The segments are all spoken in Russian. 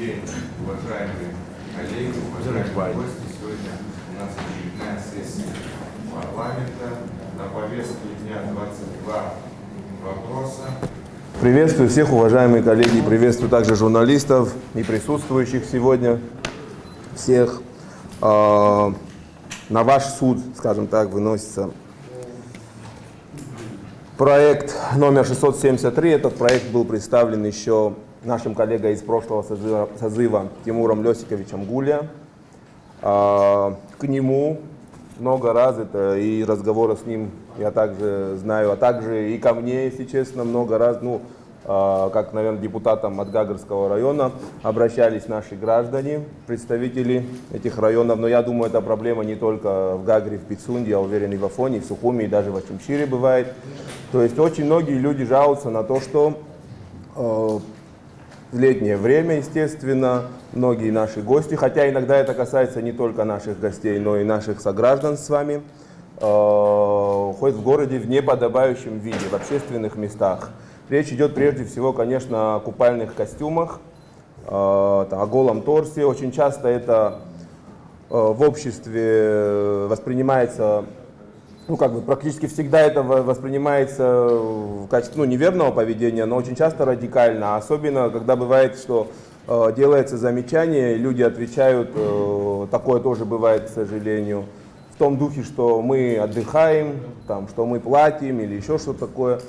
день, уважаемые коллеги, уважаемые гости. Сегодня у нас очередная сессия парламента. На повестке дня 22 вопроса. Приветствую всех, уважаемые коллеги, приветствую также журналистов и присутствующих сегодня всех. На ваш суд, скажем так, выносится проект номер 673. Этот проект был представлен еще нашим коллегой из прошлого созыва Тимуром Лёсиковичем Гулия. К нему много раз, это и разговоры с ним я также знаю, а также и ко мне, если честно, много раз, как, наверное, депутатам от Гагарского района обращались наши граждане, представители этих районов. Но я думаю, эта проблема не только в Гагре, в Пицунде, я уверен, и в Афоне, и в Сухуми, и даже в Ачимчире бывает. То есть очень многие люди жалуются на то, что в летнее время, естественно, многие наши гости, хотя иногда это касается не только наших гостей, но и наших сограждан с вами, ходят в городе в неподобающем виде, в общественных местах. Речь идет прежде всего, конечно, о купальных костюмах, о голом торсе. Очень часто это в обществе воспринимается, практически всегда это воспринимается в качестве неверного поведения, но очень часто радикально. Особенно, когда бывает, что делается замечание, люди отвечают, такое тоже бывает, к сожалению, в том духе, что мы отдыхаем, что мы платим или еще что-то такое.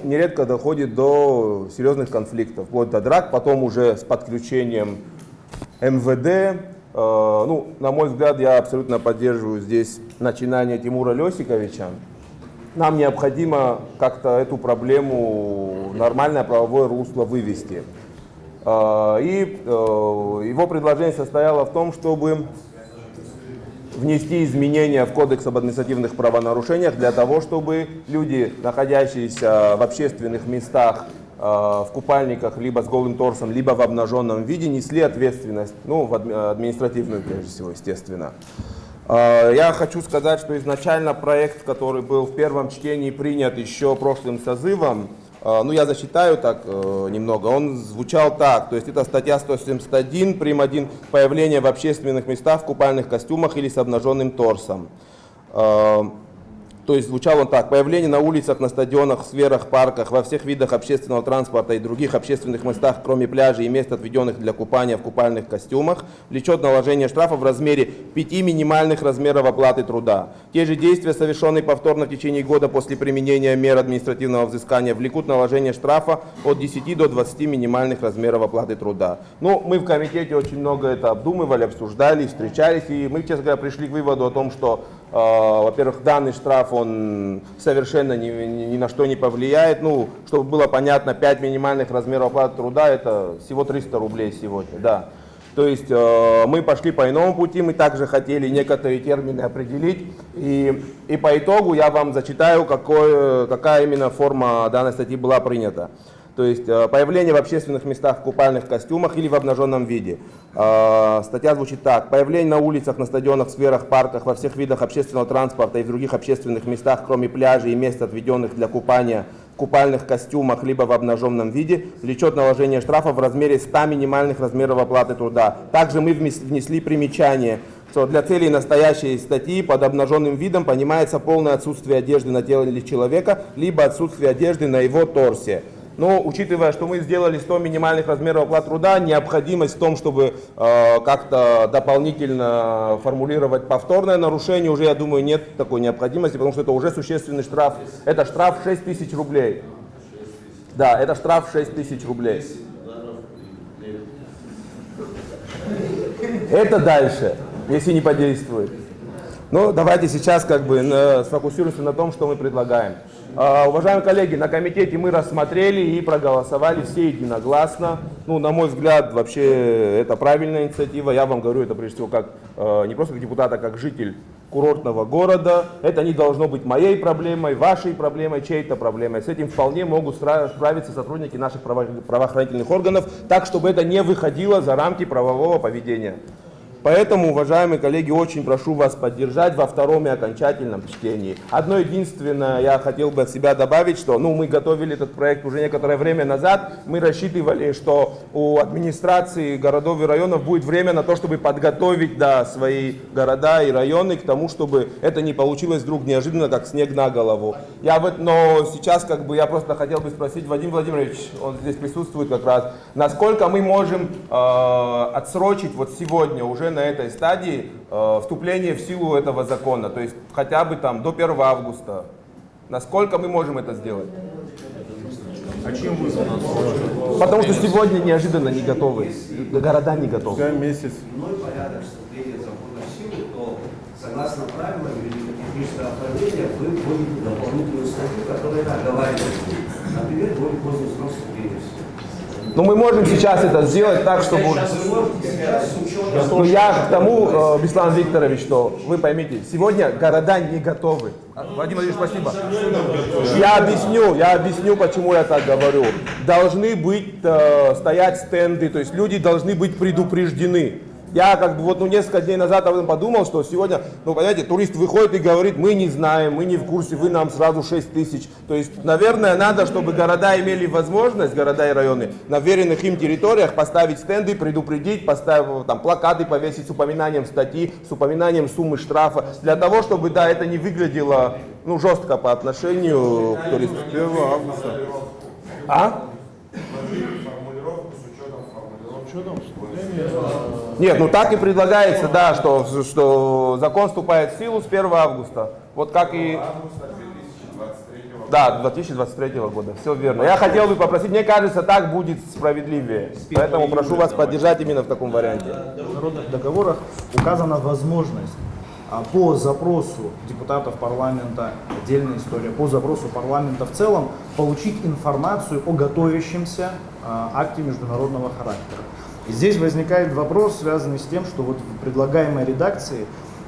Нередко доходит до серьезных конфликтов, вплоть до драк, потом уже с подключением МВД. На мой взгляд, я абсолютно поддерживаю здесь начинание Тимура Лёсиковича. Нам необходимо как-то эту проблему в нормальное правовое русло вывести. И его предложение состояло в том, чтобы внести изменения в Кодекс об административных правонарушениях для того, чтобы люди, находящиеся в общественных местах, в купальниках, либо с голым торсом, либо в обнаженном виде, несли ответственность, административную прежде всего, естественно. Я хочу сказать, что изначально проект, который был в первом чтении принят еще прошлым созывом, я зачитаю так немного, он звучал так, то есть это статья 171, прим. 1, появление в общественных местах в купальных костюмах или с обнаженным торсом. То есть звучал он так: появление на улицах, на стадионах, в скверах, парках, во всех видах общественного транспорта и других общественных местах, кроме пляжей и мест, отведенных для купания в купальных костюмах, влечет наложение штрафа в размере 5 минимальных размеров оплаты труда. Те же действия, совершенные повторно в течение года после применения мер административного взыскания, влекут наложение штрафа от 10 до 20 минимальных размеров оплаты труда. Мы в комитете очень много это обдумывали, обсуждали, встречались, и мы, честно говоря, пришли к выводу о том, что, во-первых, данный штраф, он совершенно ни на что не повлияет. Чтобы было понятно, 5 минимальных размеров оплаты труда — это всего 300 рублей сегодня, да. То есть мы пошли по иному пути, мы также хотели некоторые термины определить. И по итогу я вам зачитаю, какая именно форма данной статьи была принята. То есть появление в общественных местах в купальных костюмах или в обнаженном виде. Статья звучит так: появление на улицах, на стадионах, скверах, парках, во всех видах общественного транспорта и в других общественных местах, кроме пляжей и мест, отведенных для купания, в купальных костюмах либо в обнаженном виде, влечет наложение штрафа в размере 100 минимальных размеров оплаты труда. Также мы внесли примечание, что для целей настоящей статьи под обнаженным видом понимается полное отсутствие одежды на теле человека, либо отсутствие одежды на его торсе. Учитывая, что мы сделали 100 минимальных размеров оплаты труда, необходимость в том, чтобы как-то дополнительно формулировать повторное нарушение, уже, я думаю, нет такой необходимости, потому что это уже существенный штраф. Это штраф 6 тысяч рублей. Да, это штраф 6 тысяч рублей. Это дальше, если не подействует. Давайте сейчас сфокусируемся на том, что мы предлагаем. Уважаемые коллеги, на комитете мы рассмотрели и проголосовали все единогласно. На мой взгляд, вообще это правильная инициатива. Я вам говорю это прежде всего как не просто как депутат, а как житель курортного города. Это не должно быть моей проблемой, вашей проблемой, чьей-то проблемой. С этим вполне могут справиться сотрудники наших правоохранительных органов, так, чтобы это не выходило за рамки правового поведения. Поэтому, уважаемые коллеги, очень прошу вас поддержать во втором и окончательном чтении. Одно единственное, я хотел бы от себя добавить, что мы готовили этот проект уже некоторое время назад. Мы рассчитывали, что у администрации городов и районов будет время на то, чтобы подготовить свои города и районы к тому, чтобы это не получилось вдруг неожиданно, как снег на голову. Но сейчас я просто хотел бы спросить, Вадим Владимирович, он здесь присутствует как раз, насколько мы можем отсрочить сегодня уже на этой стадии вступление в силу этого закона, то есть хотя бы до 1 августа. Насколько мы можем это сделать? А чем вызвано? Потому что сегодня неожиданно не готовы, города не готовы. Месяц. Иной порядок вступления закона в силу, то согласно правилам юридического оформления вы вводите дополнительную статью, которая оговаривает, например, более поздний срок вступления в силу. Но мы можем сейчас это сделать так, чтобы... Я к тому, Беслан Викторович, что вы поймите, сегодня города не готовы. Владимир Владимирович, спасибо. Я объясню, почему я так говорю. Должны стоять стенды, то есть люди должны быть предупреждены. Я несколько дней назад об этом подумал, что сегодня, понимаете, турист выходит и говорит, мы не знаем, мы не в курсе, вы нам сразу 6 тысяч. То есть, наверное, надо, чтобы города имели возможность, города и районы, на веренных им территориях поставить стенды, предупредить, поставить плакаты повесить с упоминанием статьи, с упоминанием суммы штрафа, для того, чтобы, это не выглядело, жестко по отношению к туристам. 1 августа. Нет, так и предлагается, что закон вступает в силу с 1 августа. Вот как и... Да, 2023 года, все верно. Я хотел бы попросить, мне кажется, так будет справедливее. Поэтому прошу вас поддержать именно в таком варианте. В международных договорах указана возможность по запросу депутатов парламента, отдельная история, по запросу парламента в целом, получить информацию о готовящемся акте международного характера. И здесь возникает вопрос, связанный с тем, что в предлагаемой редакции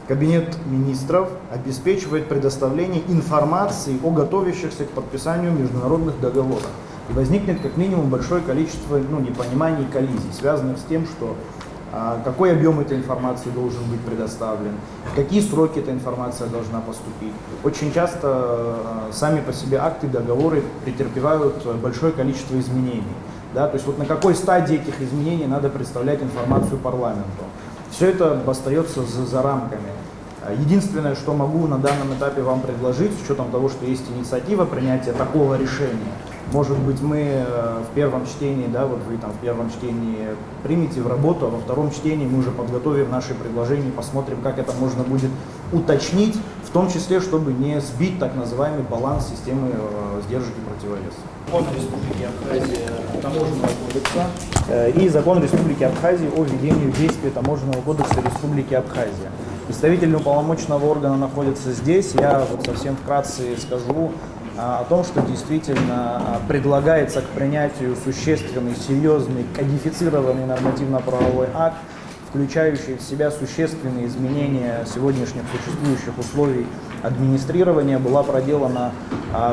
Кабинет министров обеспечивает предоставление информации о готовящихся к подписанию международных договоров. И возникнет как минимум большое количество непониманий и коллизий, связанных с тем, что какой объем этой информации должен быть предоставлен, в какие сроки эта информация должна поступить. Очень часто сами по себе акты, договоры претерпевают большое количество изменений. То есть на какой стадии этих изменений надо представлять информацию парламенту. Все это остается за рамками. Единственное, что могу на данном этапе вам предложить, с учетом того, что есть инициатива принятия такого решения, может быть, мы в первом чтении, вы в первом чтении примете в работу, а во втором чтении мы уже подготовим наши предложения и посмотрим, как это можно будет уточнить, в том числе, чтобы не сбить так называемый баланс системы сдержек и противовесов. Закон Республики Абхазия таможенного кодекса и Закон Республики Абхазия о введении в действие таможенного кодекса Республики Абхазия. Представитель уполномоченного органа находится здесь. Я совсем вкратце скажу о том, что действительно предлагается к принятию существенный, серьезный, кодифицированный нормативно-правовой акт, включающий в себя существенные изменения сегодняшних существующих условий администрирования. Была проделана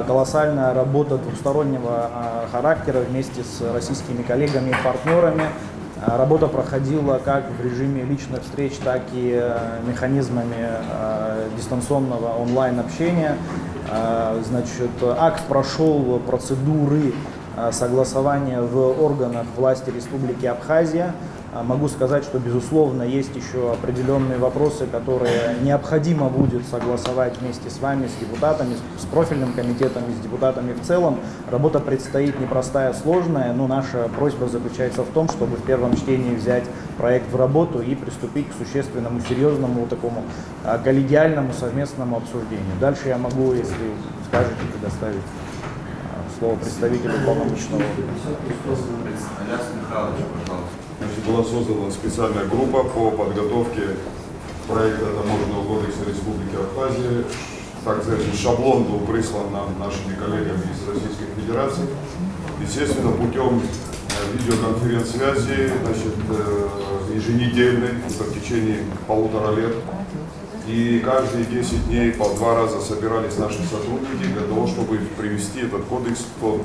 колоссальная работа двустороннего характера вместе с российскими коллегами и партнерами. Работа проходила как в режиме личных встреч, так и механизмами дистанционного онлайн-общения. Акт прошел процедуры согласования в органах власти Республики Абхазия. Могу сказать, что, безусловно, есть еще определенные вопросы, которые необходимо будет согласовать вместе с вами, с депутатами, с профильным комитетом и с депутатами в целом. Работа предстоит непростая, сложная, но наша просьба заключается в том, чтобы в первом чтении взять проект в работу и приступить к существенному, серьезному, такому коллегиальному совместному обсуждению. Дальше я могу, если скажете, предоставить слово представителю уполномоченного. Была создана специальная группа по подготовке проекта таможенного кодекса Республики Абхазия. Так сказать, шаблон был прислан нам нашими коллегами из Российской Федерации. Естественно, путем видеоконференц-связи, еженедельной, в течение 1,5 лет. И каждые 10 дней по 2 раза собирались наши сотрудники для того, чтобы привести этот кодекс в тот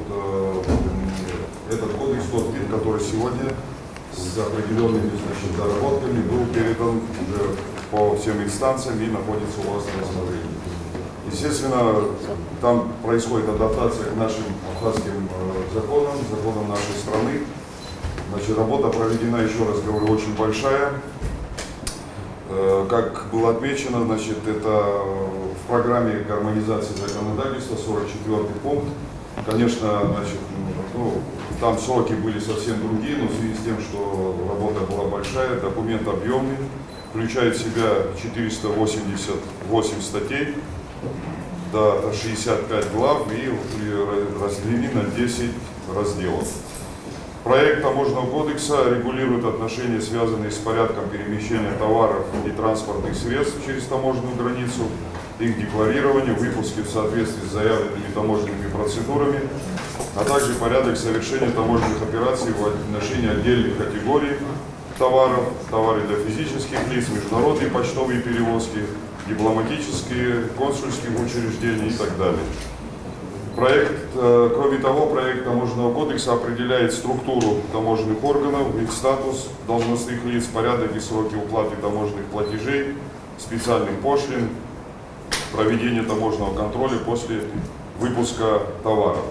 вид, который сегодня с определенными, значит, доработками был передан уже по всем инстанциям и находится у вас на рассмотрении. Естественно, там происходит адаптация к нашим абхазским законам нашей страны. Значит, работа проведена, еще раз говорю, очень большая. Как было отмечено, значит, это в программе гармонизации законодательства, 44-й пункт. Конечно, значит, там сроки были совсем другие, но в связи с тем, что работа была большая, документ объемный, включает в себя 488 статей, до 65 глав и разделены на 10 разделов. Проект Таможенного кодекса регулирует отношения, связанные с порядком перемещения товаров и транспортных средств через таможенную границу, их декларирование, выпуске в соответствии с заявленными таможенными процедурами, а также порядок совершения таможенных операций в отношении отдельных категорий товаров, товары для физических лиц, международные почтовые перевозки, дипломатические, консульских учреждений и так далее. Кроме того, проект Таможенного кодекса определяет структуру таможенных органов, их статус должностных лиц, порядок и сроки уплаты таможенных платежей, специальных пошлин, проведение таможенного контроля после выпуска товаров.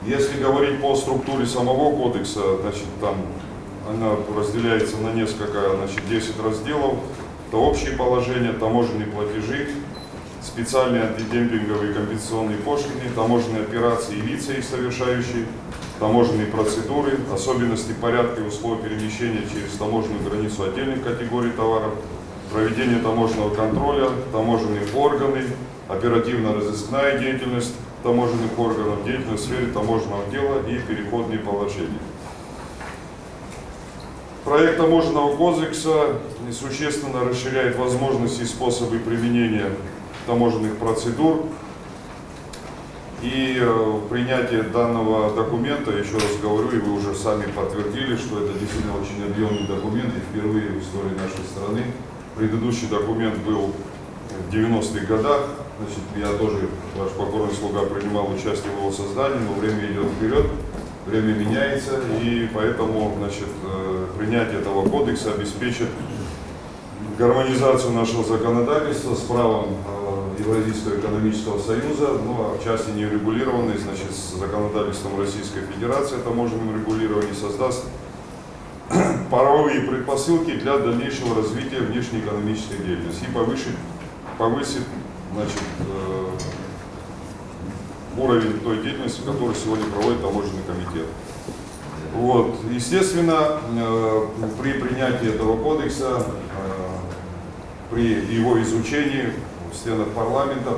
Если говорить по структуре самого кодекса, значит, там она разделяется на несколько, значит, 10 разделов. Это общие положения, таможенные платежи, специальные антидемпинговые компенсационные пошлины, таможенные операции и лица их совершающие, таможенные процедуры, особенности порядка и условий перемещения через таможенную границу отдельных категорий товаров, проведение таможенного контроля, таможенные органы, оперативно-розыскная деятельность таможенных органов, деятельность в сфере таможенного дела и переходные положения. Проект Таможенного кодекса существенно расширяет возможности и способы применения таможенных процедур. И принятие данного документа, еще раз говорю, и вы уже сами подтвердили, что это действительно очень объемный документ и впервые в истории нашей страны. Предыдущий документ был в 90-х годах. Значит, я тоже, ваш покорный слуга, принимал участие в его создании, но время идет вперед, время меняется, и поэтому, значит, принятие этого кодекса обеспечит гармонизацию нашего законодательства с правом Евразийского экономического союза, ну, а в части неурегулированной, значит, с законодательством Российской Федерации о таможенном регулировании, создаст правовые предпосылки для дальнейшего развития внешнеэкономической деятельности и повысит, значит, уровень той деятельности, которую сегодня проводит таможенный комитет. Вот. Естественно, при принятии этого кодекса, при его изучении в стенах парламента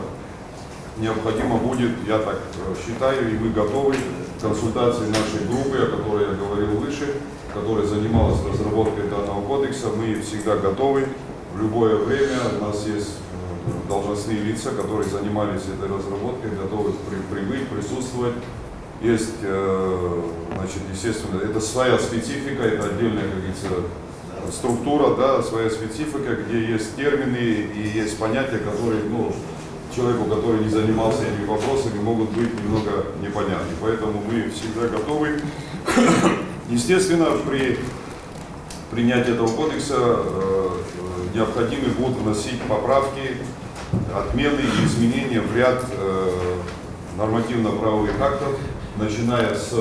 необходимо будет, я так считаю, и мы готовы к консультации нашей группы, о которой я говорил выше, которая занималась разработкой данного кодекса. Мы всегда готовы в любое время. У нас есть должностные лица, которые занимались этой разработкой, готовы прибыть, присутствовать. Есть, значит, естественно, это своя специфика, это отдельная, как говорится, структура, да, своя специфика, где есть термины и есть понятия, которые, ну, человеку, который не занимался этими вопросами, могут быть немного непонятны. Поэтому мы всегда готовы. Естественно, при принятии этого кодекса необходимы будут вносить поправки, отмены и изменения в ряд нормативно-правовых актов, начиная с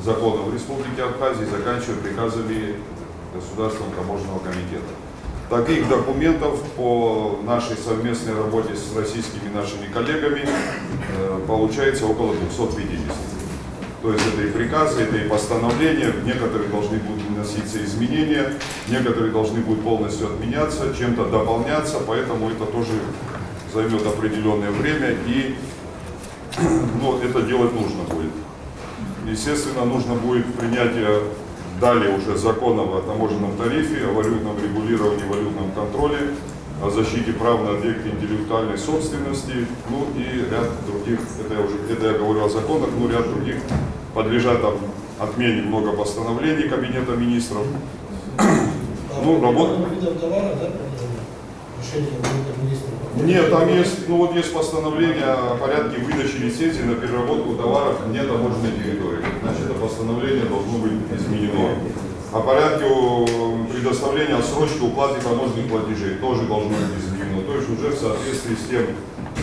законов Республики Абхазия и заканчивая приказами Государственного таможенного комитета. Таких документов по нашей совместной работе с российскими нашими коллегами получается около 250. То есть это и приказы, это и постановления, некоторые должны будут вноситься изменения, некоторые должны будут полностью отменяться, чем-то дополняться, поэтому это тоже займет определенное время и, ну, это делать нужно будет. Естественно, нужно будет принятие далее уже законов о таможенном тарифе, о валютном регулировании, валютном контроле, о защите прав на объекты интеллектуальной собственности, ну и ряд других, это я говорю о законах, но ряд других подлежат отмене, много постановлений Кабинета министров. Ну, работа. Нет, там есть, ну вот есть постановление о порядке выдачи лицензий на переработку товаров вне таможенной территории. Значит, это постановление должно быть изменено. О порядке предоставления отсрочки уплаты таможенных платежей тоже должно быть изменено. То есть уже в соответствии с тем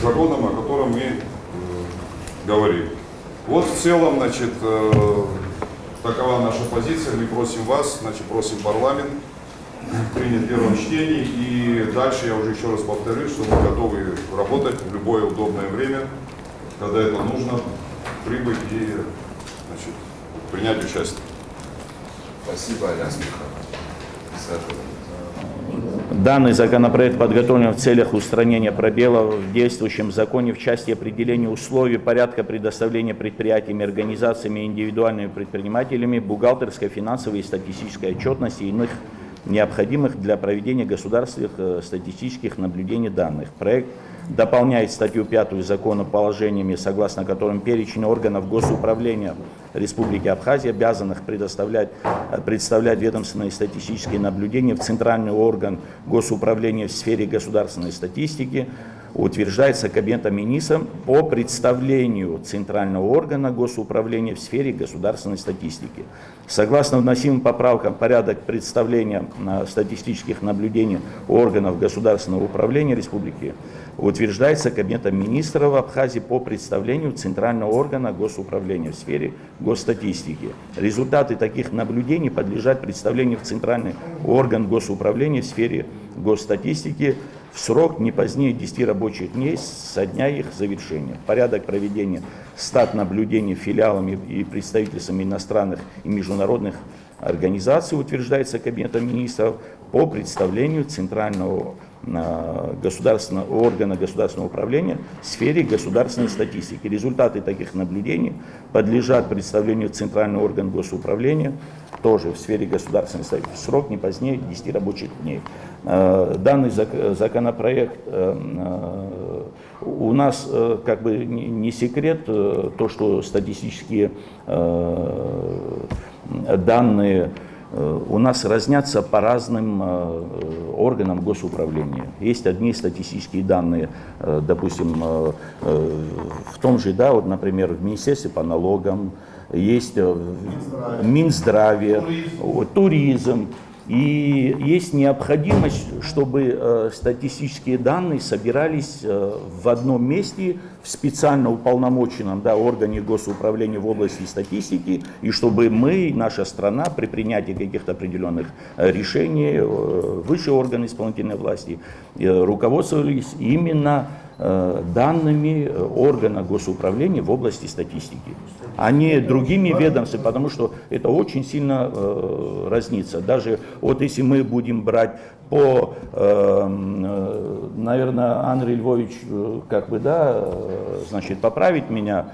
законом, о котором мы говорим. Вот в целом, значит, такова наша позиция. Мы просим вас, значит, просим парламент принять в первом чтении. И дальше я уже еще раз повторюсь, что мы готовы работать в любое удобное время, когда это нужно, прибыть и, значит, принять участие. Спасибо, Альянс Михайлович. Данный законопроект подготовлен в целях устранения пробелов в действующем законе в части определения условий порядка предоставления предприятиями, организациями и индивидуальными предпринимателями бухгалтерской, финансовой и статистической отчетности и иных необходимых для проведения государственных статистических наблюдений данных. Проект дополняет статью 5 закона положениями, согласно которым перечень органов госуправления Республики Абхазия, обязанных представлять ведомственные статистические наблюдения в Центральный орган госуправления в сфере государственной статистики, утверждается Кабинетом министров по представлению Центрального органа госуправления в сфере государственной статистики. Согласно вносимым поправкам, порядок представления статистических наблюдений органов государственного управления республики утверждается Кабинетом министров Абхазии по представлению Центрального органа госуправления в сфере госстатистики. Результаты таких наблюдений подлежат представлению в Центральный орган госуправления в сфере госстатистики в срок не позднее 10 рабочих дней со дня их завершения. Порядок проведения стат-наблюдений филиалами и представительствами иностранных и международных организаций утверждается Кабинетом министров по представлению Центрального государственного органа государственного управления в сфере государственной статистики. Результаты таких наблюдений подлежат представлению Центрального органа госуправления тоже в сфере государственной статистики в срок не позднее 10 рабочих дней. Данный законопроект у нас как бы не секрет, то, что статистические данные у нас разнятся по разным органам госуправления. Есть одни статистические данные, допустим, в том же, да, вот, например, в Министерстве по налогам, есть Минздравие, туризм. И есть необходимость, чтобы статистические данные собирались в одном месте, в специально уполномоченном, да, органе госуправления в области статистики, и чтобы мы, наша страна, при принятии каких-то определенных решений, высшие органы исполнительной власти, руководствовались именно данными органа госуправления в области статистики, а не другими ведомствами, потому что это очень сильно разнится. Даже вот если мы будем брать по, наверное, Андрей Львович, как бы, да, значит, поправить меня,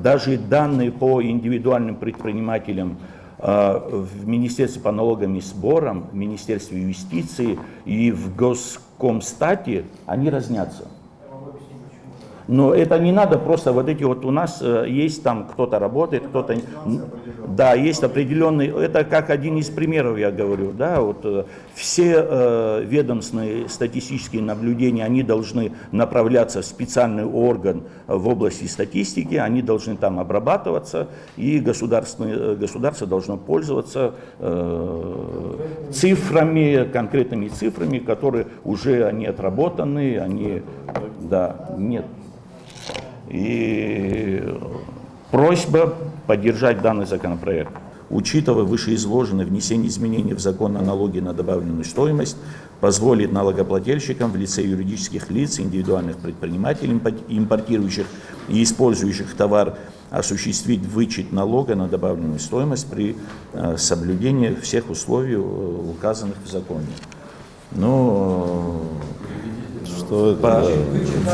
даже данные по индивидуальным предпринимателям в Министерстве по налогам и сборам, в Министерстве юстиции и в Госкомстате, они разнятся. Но это не надо просто вот эти вот у нас есть там кто-то работает, кто-то... Да, есть определенный... Это как один из примеров, я говорю, да, вот все ведомственные статистические наблюдения, они должны направляться в специальный орган в области статистики, они должны там обрабатываться, и государство должно пользоваться цифрами, конкретными цифрами, которые уже они отработаны, они... Да, нет. И просьба поддержать данный законопроект. Учитывая вышеизложенное, внесение изменений в закон о налоге на добавленную стоимость позволит налогоплательщикам в лице юридических лиц, индивидуальных предпринимателей, импортирующих и использующих товар, осуществить вычет налога на добавленную стоимость при соблюдении всех условий, указанных в законе. Но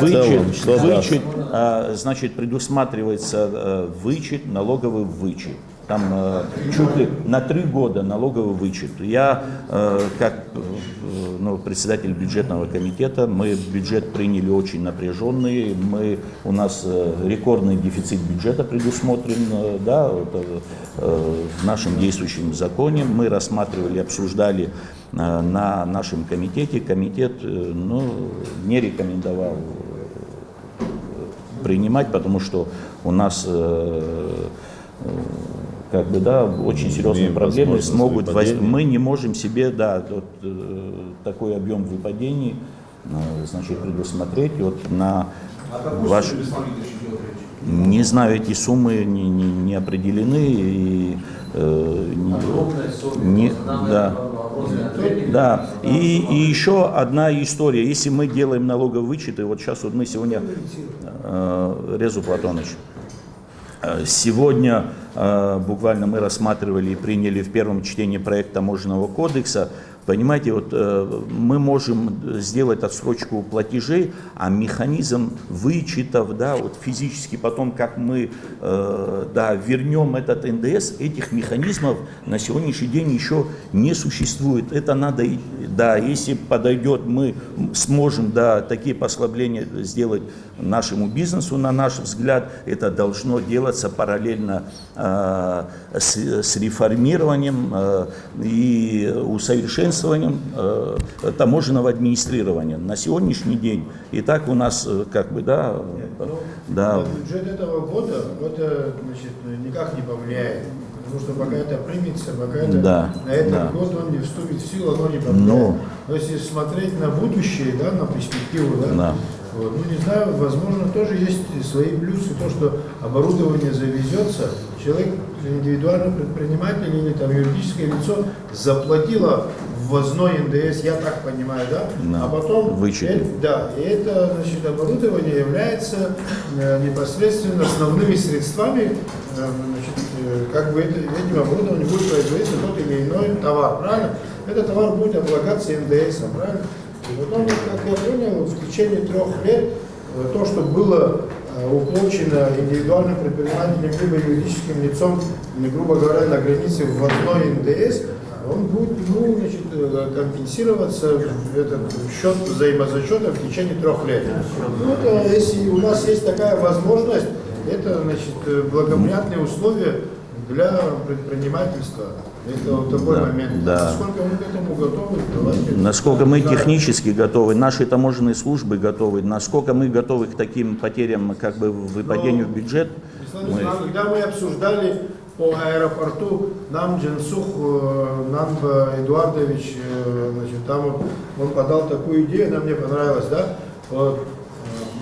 вычет, значит, предусматривается вычет, налоговый вычет. Там чуть ли на 3 года налоговый вычет. Я, как председатель бюджетного комитета, мы бюджет приняли очень напряженный, у нас рекордный дефицит бюджета предусмотрен, да, в нашем действующем законе. Мы рассматривали, обсуждали на нашем комитете. Комитет не рекомендовал принимать, потому что у нас как бы, да, очень серьезные Имеем проблемы возможность смогут выпадения. мы не можем себе, да, вот, такой объем выпадений, значит, предусмотреть вот на ваш. Не знаю, эти суммы не определены и да. И еще одна история. Если мы делаем налоговые вычеты, вот сейчас вот мы сегодня, Резу Платонович, сегодня буквально мы рассматривали и приняли в первом чтении проект таможенного кодекса. Понимаете, вот мы можем сделать отсрочку платежей, а механизм вычетов, да, вот физически потом, как мы да, вернем этот НДС, этих механизмов на сегодняшний день еще не существует. Это надо, да, если подойдет, мы сможем, да, такие послабления сделать нашему бизнесу, на наш взгляд, это должно делаться параллельно с реформированием и усовершенствованием таможенного администрирования. На сегодняшний день и так у нас как бы, да, да. Бюджет этого года это, значит, никак не повлияет. Потому что пока это примется, пока это на этот год он не вступит в силу, оно не повлияет. Но если смотреть на будущее, да, на перспективу, да, вот, ну не знаю, возможно, тоже есть свои плюсы. То, что оборудование завезется, человек, индивидуальный предприниматель или там юридическое лицо заплатило ввозной НДС, я так понимаю, да? А потом да, и это, значит, оборудование является непосредственно основными средствами, значит, как бы этим оборудованием будет производиться тот или иной товар, правильно? Этот товар будет облагаться НДСом, правильно? И потом, как я понял, в течение 3 лет то, что было уплачено индивидуальным предпринимателем либо юридическим лицом, или, грубо говоря, на границе ввозной НДС, он будет, ну, значит, компенсироваться этот счет взаимозачета в течение 3 лет. Ну, это, если у нас есть такая возможность, это, значит, благоприятные условия для предпринимательства. Это вот такой момент. Насколько мы к этому готовы? Давайте. Насколько мы технически готовы, наши таможенные службы готовы, насколько мы готовы к таким потерям, как бы выпадению в бюджет. Когда мы обсуждали по аэропорту, нам Дженсух, нам Эдуардович, значит, там он подал такую идею, она мне понравилась, да? Вот,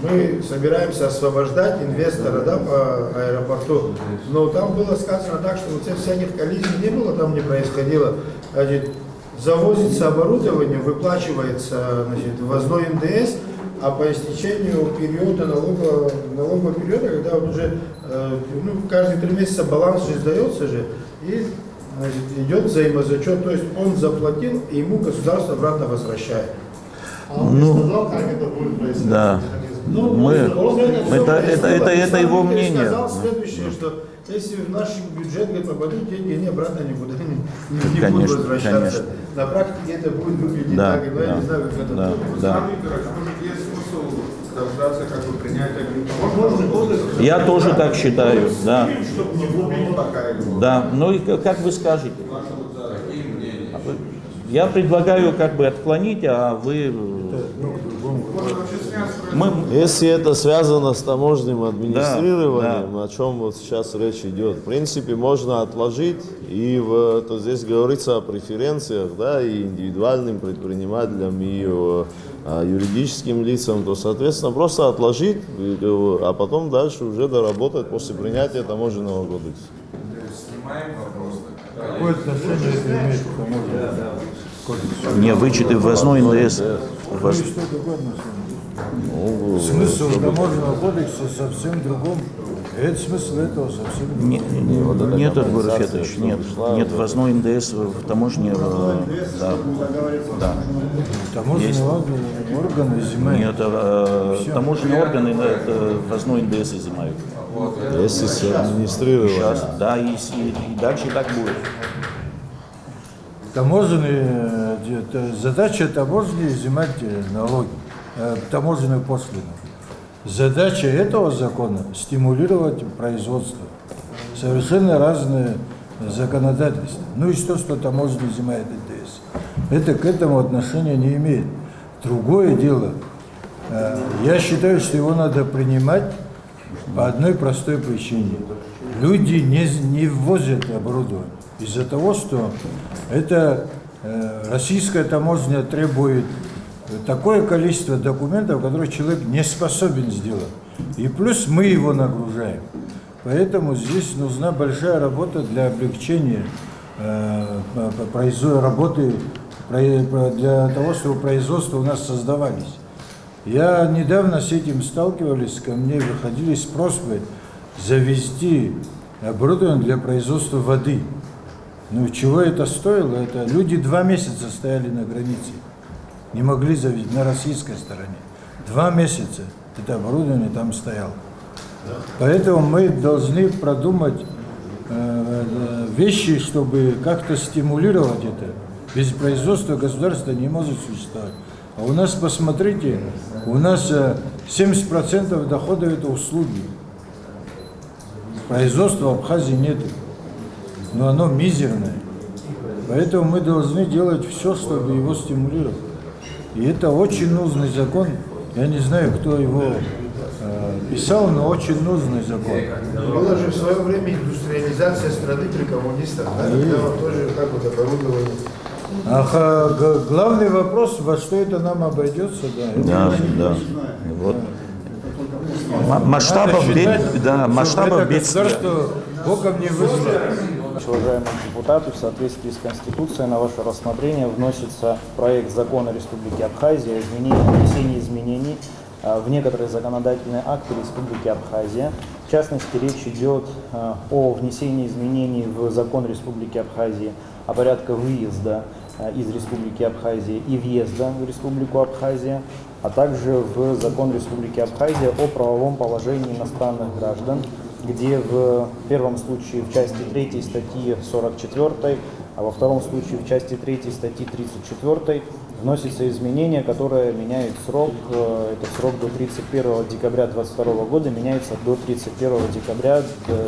мы собираемся освобождать инвестора, да, по аэропорту, но там было сказано так, что вот всяких коллизий не было, там не происходило. Значит, завозится оборудование, выплачивается, значит, ввозной НДС, а по истечению периода налогового периода, когда он уже ну, каждые 3 месяца баланс же сдается же, и, значит, идет взаимозачет, то есть он заплатил, и ему государство обратно возвращает. А он не сказал, как это будет происходить? Да. Ну, это его мнение. Он сказал следующее, что если в наш бюджет попадут деньги, они обратно никуда не будут возвращаться. Конечно. На практике это будет выглядеть так, но я не знаю, как это будет. Может, есть смысл дождаться, как бы принять агрессию? Я тоже так считаю, да. Чтобы не было такая. Да, ну и как вы скажете? Я предлагаю как бы отклонить, а вы... Если это связано с таможенным администрированием, да. о чем вот сейчас речь идет, в принципе, можно отложить, и то здесь говорится о преференциях, да, и индивидуальным предпринимателям, и юридическим лицам, то, соответственно, просто отложить, а потом дальше уже доработать после принятия таможенного кодекса. Снимаем вопрос. Какое отношение это имеет к таможенному кодексу? Не, вычеты ввозной НДС. Что какое отношение? Смысл таможенного кодекса совсем другом. Это смысл этого совсем другом. Нет, Эдгар Федорович, нет ввозной НДС в таможне. Да. Таможенные органы изымают. Нет, таможенные органы это ввозной НДС изымают. Если с администрированием. Сейчас, да, и дальше так будет. Таможенные, задача таможни изымать налоги, таможенную пошлину. Задача этого закона – стимулировать производство. Совершенно разные законодательства. Ну и что таможня изымает НДС? Это к этому отношения не имеет. Другое дело, я считаю, что его надо принимать по одной простой причине. люди не ввозят оборудование из-за того, что это российская таможня требует такое количество документов, которые человек не способен сделать. И плюс мы его нагружаем. Поэтому здесь нужна большая работа для облегчения работы, для того, чтобы производства у нас создавались. Я недавно с этим сталкивались, ко мне выходили с просьбой завести оборудование для производства воды. Ну, чего это стоило? Это люди 2 месяца стояли на границе, не могли завести на российской стороне. 2 месяца это оборудование там стояло. Поэтому мы должны продумать вещи, чтобы как-то стимулировать это. Без производства государство не может существовать. А у нас, посмотрите, у нас 70% дохода это услуги. Производства в Абхазии нет, но оно мизерное. Поэтому мы должны делать все, чтобы его стимулировать. И это очень нужный закон. Я не знаю, кто его писал, но очень нужный закон. Была же в свое время индустриализация страны при коммунистах, да? Когда вот тоже как вот оборудование. Главный вопрос, во что это нам обойдется, Да. Вот. Масштабов бедствия. Богом не вызвано. Уважаемые депутаты, в соответствии с Конституцией на ваше рассмотрение вносится проект закона Республики Абхазия о внесении изменений в некоторые законодательные акты Республики Абхазия. В частности, речь идет о внесении изменений в закон Республики Абхазии о порядке выезда из Республики Абхазия и въезда в Республику Абхазия, а также в закон Республики Абхазия о правовом положении иностранных граждан, где в первом случае в части 3 статьи 44, а во втором случае в части 3 статьи 34 вносятся изменения, которые меняют срок, этот срок до 31 декабря 2022 года меняется до 31 декабря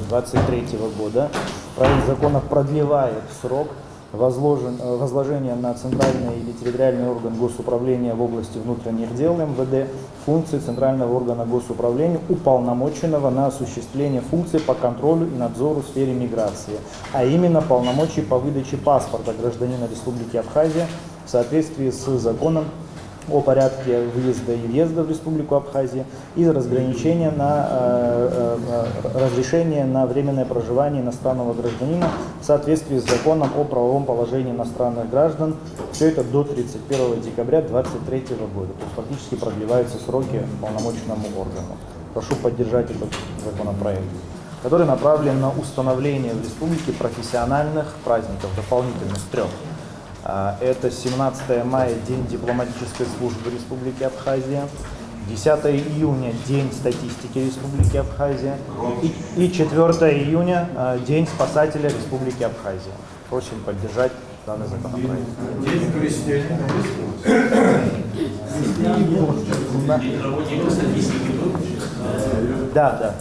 2023 года. Проект закона продлевает срок возложения на центральный или территориальный орган госуправления в области внутренних дел МВД функции центрального органа госуправления, уполномоченного на осуществление функций по контролю и надзору в сфере миграции, а именно полномочий по выдаче паспорта гражданина Республики Абхазия в соответствии с законом о порядке выезда и въезда в Республику Абхазия и разрешение на временное проживание иностранного гражданина в соответствии с законом о правовом положении иностранных граждан. Все это до 31 декабря 2023 года. То есть фактически продлеваются сроки полномочному органу. Прошу поддержать этот законопроект, который направлен на установление в республике профессиональных праздников, дополнительных 3. Это 17 мая, День дипломатической службы Республики Абхазия, 10 июня, День статистики Республики Абхазия и 4 июня, День спасателя Республики Абхазия. Просим поддержать данный законопроект. День крестьянина. Да.